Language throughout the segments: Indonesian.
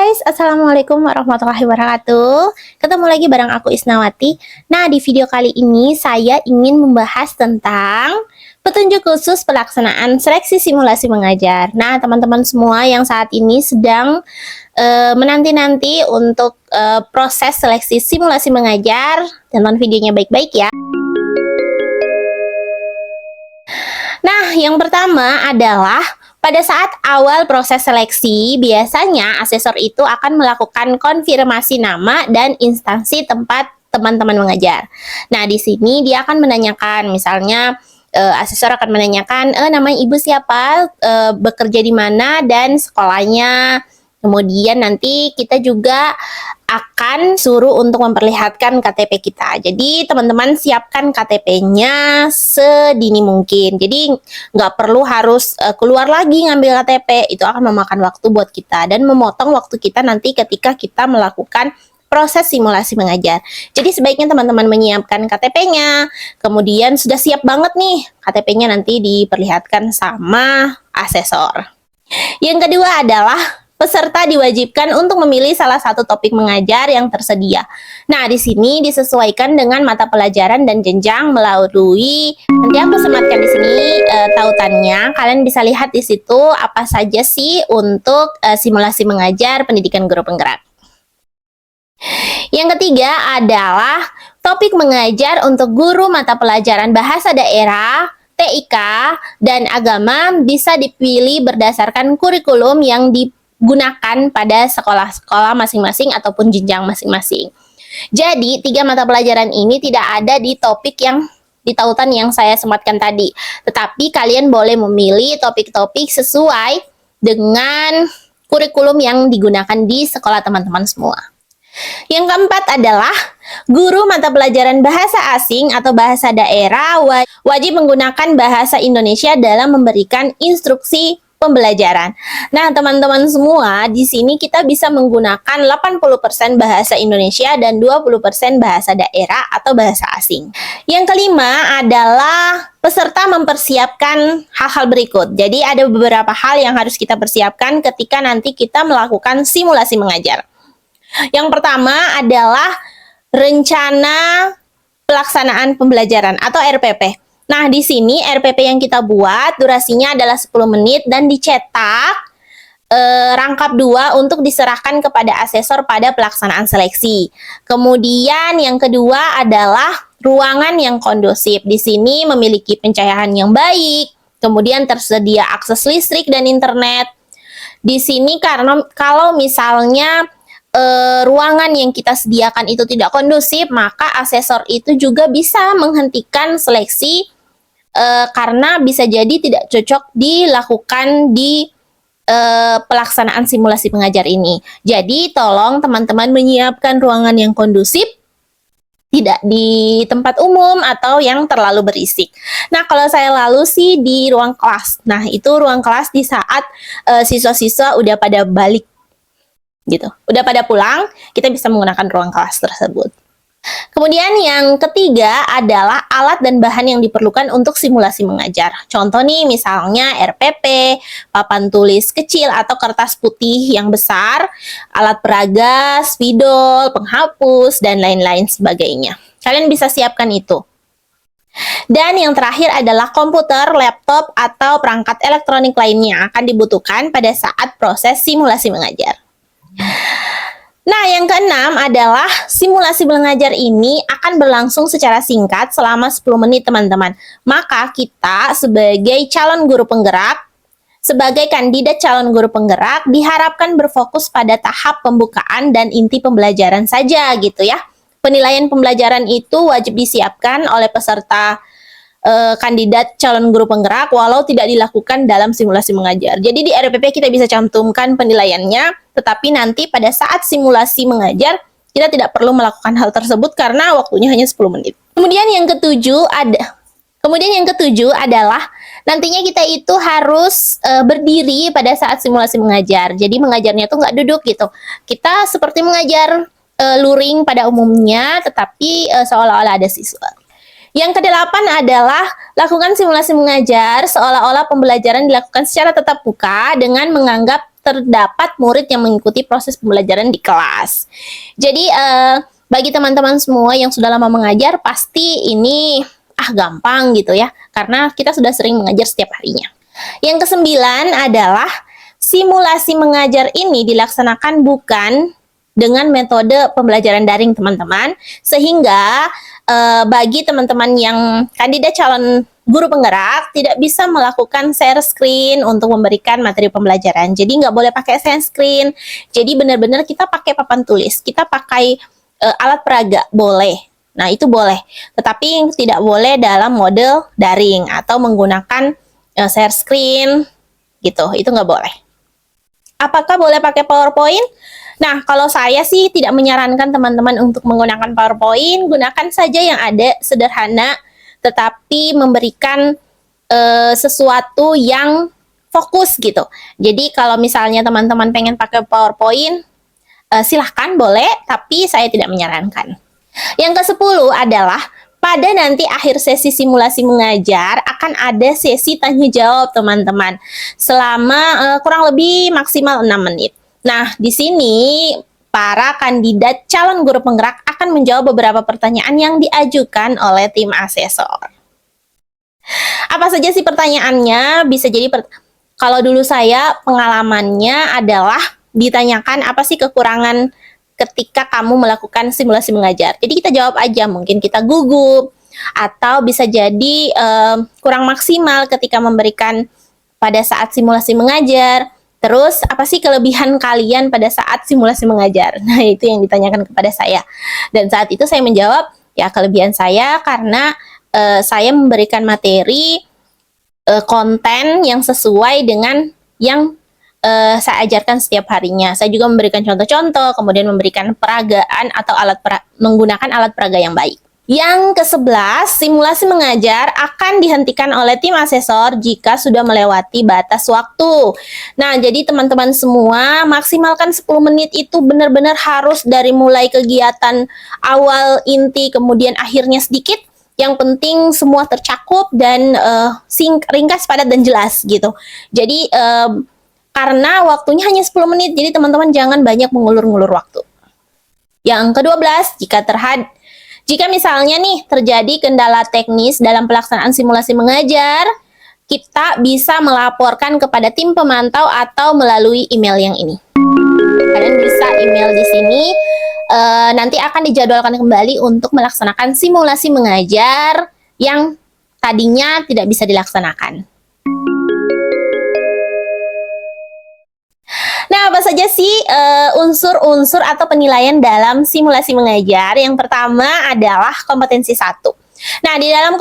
Guys, Assalamualaikum warahmatullahi wabarakatuh. Ketemu lagi bareng aku Isnawati. Nah, di video kali ini saya ingin membahas tentang petunjuk khusus pelaksanaan seleksi simulasi mengajar. Nah, teman-teman semua yang saat ini sedang menanti-nanti untuk proses seleksi simulasi mengajar, tonton videonya baik-baik ya. Nah, yang pertama adalah pada saat awal proses seleksi, biasanya asesor itu akan melakukan konfirmasi nama dan instansi tempat teman-teman mengajar. Nah, di sini dia akan menanyakan, misalnya asesor akan menanyakan nama ibu siapa, bekerja di mana, dan sekolahnya. Kemudian nanti kita juga akan suruh untuk memperlihatkan KTP kita. Jadi teman-teman siapkan KTP-nya sedini mungkin. Jadi nggak perlu harus keluar lagi ngambil KTP. Itu akan memakan waktu buat kita dan memotong waktu kita nanti ketika kita melakukan proses simulasi mengajar. Jadi sebaiknya teman-teman menyiapkan KTP-nya. Kemudian sudah siap banget nih KTP-nya nanti diperlihatkan sama asesor. Yang kedua adalah peserta diwajibkan untuk memilih salah satu topik mengajar yang tersedia. Nah, di sini disesuaikan dengan mata pelajaran dan jenjang melalui, nanti aku sematkan di sini tautannya. Kalian bisa lihat di situ apa saja sih untuk simulasi mengajar pendidikan guru penggerak. Yang ketiga adalah topik mengajar untuk guru mata pelajaran bahasa daerah, TIK, dan agama bisa dipilih berdasarkan kurikulum yang digunakan pada sekolah-sekolah masing-masing ataupun jenjang masing-masing. Jadi, 3 mata pelajaran ini tidak ada di topik yang di tautan yang saya sematkan tadi. Tetapi kalian boleh memilih topik-topik sesuai dengan kurikulum yang digunakan di sekolah teman-teman semua. Yang keempat adalah guru mata pelajaran bahasa asing atau bahasa daerah wajib menggunakan bahasa Indonesia dalam memberikan instruksi pembelajaran. Nah, teman-teman semua, di sini kita bisa menggunakan 80% bahasa Indonesia dan 20% bahasa daerah atau bahasa asing. Yang kelima adalah peserta mempersiapkan hal-hal berikut. Jadi, ada beberapa hal yang harus kita persiapkan ketika nanti kita melakukan simulasi mengajar. Yang pertama adalah rencana pelaksanaan pembelajaran atau RPP. Nah, di sini RPP yang kita buat durasinya adalah 10 menit dan dicetak rangkap 2 untuk diserahkan kepada asesor pada pelaksanaan seleksi. Kemudian yang kedua adalah ruangan yang kondusif. Di sini memiliki pencahayaan yang baik, kemudian tersedia akses listrik dan internet. Di sini karena kalau misalnya ruangan yang kita sediakan itu tidak kondusif, maka asesor itu juga bisa menghentikan seleksi karena bisa jadi tidak cocok dilakukan di pelaksanaan simulasi mengajar ini. Jadi tolong teman-teman menyiapkan ruangan yang kondusif, tidak di tempat umum atau yang terlalu berisik. Nah, kalau saya lalu sih di ruang kelas. Nah, itu ruang kelas di saat siswa-siswa udah pada balik gitu. Udah pada pulang, kita bisa menggunakan ruang kelas tersebut. Kemudian yang ketiga adalah alat dan bahan yang diperlukan untuk simulasi mengajar. Contoh nih, misalnya RPP, papan tulis kecil atau kertas putih yang besar, alat peraga, spidol, penghapus, dan lain-lain sebagainya. Kalian bisa siapkan itu. Dan yang terakhir adalah komputer, laptop, atau perangkat elektronik lainnya akan dibutuhkan pada saat proses simulasi mengajar. Nah, yang keenam adalah simulasi mengajar ini akan berlangsung secara singkat selama 10 menit, teman-teman. Maka kita sebagai calon guru penggerak, sebagai kandidat calon guru penggerak, diharapkan berfokus pada tahap pembukaan dan inti pembelajaran saja gitu ya. Penilaian pembelajaran itu wajib disiapkan oleh peserta kandidat calon guru penggerak walau tidak dilakukan dalam simulasi mengajar. Jadi di RPP kita bisa cantumkan penilaiannya, tetapi nanti pada saat simulasi mengajar kita tidak perlu melakukan hal tersebut karena waktunya hanya 10 menit. Kemudian yang ketujuh adalah nantinya kita itu harus berdiri pada saat simulasi mengajar. Jadi mengajarnya tuh nggak duduk gitu. Kita seperti mengajar luring pada umumnya, tetapi seolah-olah ada siswa. Yang kedelapan adalah lakukan simulasi mengajar seolah-olah pembelajaran dilakukan secara tatap muka dengan menganggap terdapat murid yang mengikuti proses pembelajaran di kelas. Jadi bagi teman-teman semua yang sudah lama mengajar, pasti ini gampang gitu ya, karena kita sudah sering mengajar setiap harinya. Yang kesembilan adalah simulasi mengajar ini dilaksanakan bukan dengan metode pembelajaran daring teman-teman, sehingga bagi teman-teman yang kandidat calon guru penggerak tidak bisa melakukan share screen untuk memberikan materi pembelajaran. Jadi nggak boleh pakai share screen. Jadi benar-benar kita pakai papan tulis, kita pakai alat peraga boleh. Nah itu boleh, tetapi tidak boleh dalam model daring atau menggunakan share screen gitu. Itu nggak boleh. Apakah boleh pakai PowerPoint? Nah, kalau saya sih tidak menyarankan teman-teman untuk menggunakan PowerPoint. Gunakan saja yang ada sederhana, tetapi memberikan sesuatu yang fokus gitu. Jadi kalau misalnya teman-teman pengen pakai PowerPoint, silahkan boleh, tapi saya tidak menyarankan. Yang ke-10 adalah pada nanti akhir sesi simulasi mengajar akan ada sesi tanya jawab teman-teman selama kurang lebih maksimal 6 menit. Nah, di sini para kandidat calon guru penggerak akan menjawab beberapa pertanyaan yang diajukan oleh tim asesor. Apa saja sih pertanyaannya? Bisa jadi kalau dulu saya pengalamannya adalah ditanyakan apa sih kekurangan ketika kamu melakukan simulasi mengajar. Jadi kita jawab aja, mungkin kita gugup atau bisa jadi kurang maksimal ketika memberikan pada saat simulasi mengajar. Terus apa sih kelebihan kalian pada saat simulasi mengajar? Nah itu yang ditanyakan kepada saya. Dan saat itu saya menjawab, ya kelebihan saya karena saya memberikan materi konten yang sesuai dengan yang saya ajarkan setiap harinya. Saya juga memberikan contoh-contoh, kemudian memberikan peragaan atau menggunakan alat peraga yang baik. Yang ke-11, simulasi mengajar akan dihentikan oleh tim asesor jika sudah melewati batas waktu. Nah, jadi teman-teman semua, maksimalkan 10 menit itu benar-benar harus dari mulai kegiatan awal, inti, kemudian akhirnya sedikit. Yang penting semua tercakup dan ringkas, padat, dan jelas gitu. Jadi, karena waktunya hanya 10 menit, jadi teman-teman jangan banyak mengulur-ngulur waktu. Yang ke-12, jika misalnya nih terjadi kendala teknis dalam pelaksanaan simulasi mengajar, kita bisa melaporkan kepada tim pemantau atau melalui email yang ini. Kalian bisa email di sini, nanti akan dijadwalkan kembali untuk melaksanakan simulasi mengajar yang tadinya tidak bisa dilaksanakan. Nah, apa saja sih unsur-unsur atau penilaian dalam simulasi mengajar? Yang pertama adalah kompetensi 1. Nah, di dalam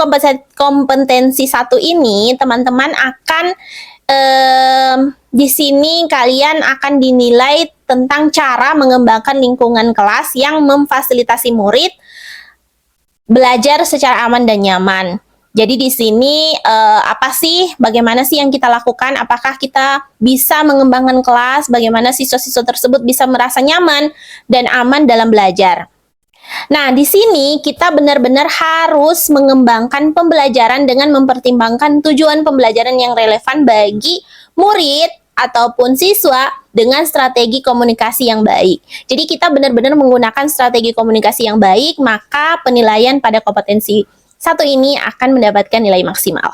kompetensi 1 ini, teman-teman akan di sini kalian akan dinilai tentang cara mengembangkan lingkungan kelas yang memfasilitasi murid belajar secara aman dan nyaman. Jadi di sini bagaimana sih yang kita lakukan? Apakah kita bisa mengembangkan kelas? Bagaimana siswa-siswa tersebut bisa merasa nyaman dan aman dalam belajar? Nah, di sini kita benar-benar harus mengembangkan pembelajaran dengan mempertimbangkan tujuan pembelajaran yang relevan bagi murid ataupun siswa dengan strategi komunikasi yang baik. Jadi kita benar-benar menggunakan strategi komunikasi yang baik, maka penilaian pada kompetensi 1 ini akan mendapatkan nilai maksimal.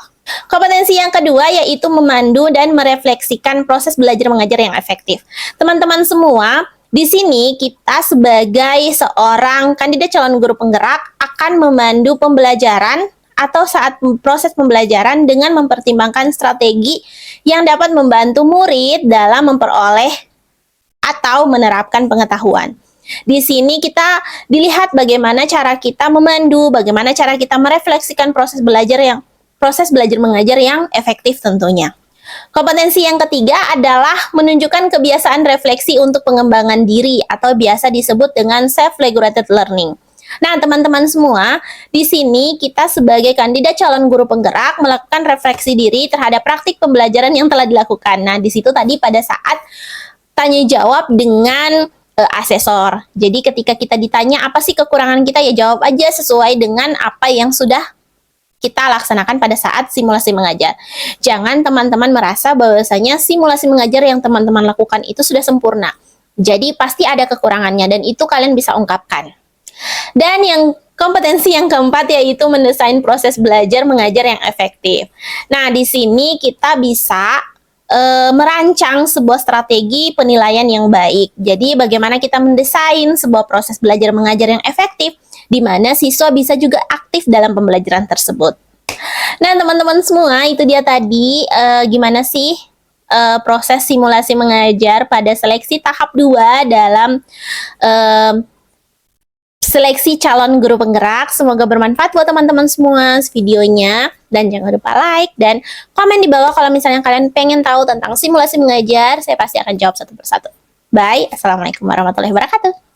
Kompetensi yang kedua yaitu memandu dan merefleksikan proses belajar mengajar yang efektif. Teman-teman semua, di sini kita sebagai seorang kandidat calon guru penggerak akan memandu pembelajaran atau saat proses pembelajaran dengan mempertimbangkan strategi yang dapat membantu murid dalam memperoleh atau menerapkan pengetahuan. Di sini kita dilihat bagaimana cara kita memandu, bagaimana cara kita merefleksikan proses belajar mengajar yang efektif tentunya. Kompetensi yang ketiga adalah menunjukkan kebiasaan refleksi untuk pengembangan diri atau biasa disebut dengan self-regulated learning. Nah, teman-teman semua, di sini kita sebagai kandidat calon guru penggerak melakukan refleksi diri terhadap praktik pembelajaran yang telah dilakukan. Nah, di situ tadi pada saat tanya jawab dengan asesor. Jadi ketika kita ditanya apa sih kekurangan kita, ya jawab aja sesuai dengan apa yang sudah kita laksanakan pada saat simulasi mengajar. Jangan teman-teman merasa bahwasanya simulasi mengajar yang teman-teman lakukan itu sudah sempurna. Jadi pasti ada kekurangannya dan itu kalian bisa ungkapkan. Dan yang kompetensi yang keempat yaitu mendesain proses belajar mengajar yang efektif. Nah, di sini kita bisa merancang sebuah strategi penilaian yang baik. Jadi bagaimana kita mendesain sebuah proses belajar mengajar yang efektif di mana siswa bisa juga aktif dalam pembelajaran tersebut. Nah, teman-teman semua, itu dia tadi gimana sih proses simulasi mengajar pada seleksi tahap 2 dalam seleksi calon guru penggerak. Semoga bermanfaat buat teman-teman semua videonya. Dan jangan lupa like dan komen di bawah kalau misalnya kalian pengen tahu tentang simulasi mengajar. Saya pasti akan jawab satu persatu. Bye. Assalamualaikum warahmatullahi wabarakatuh.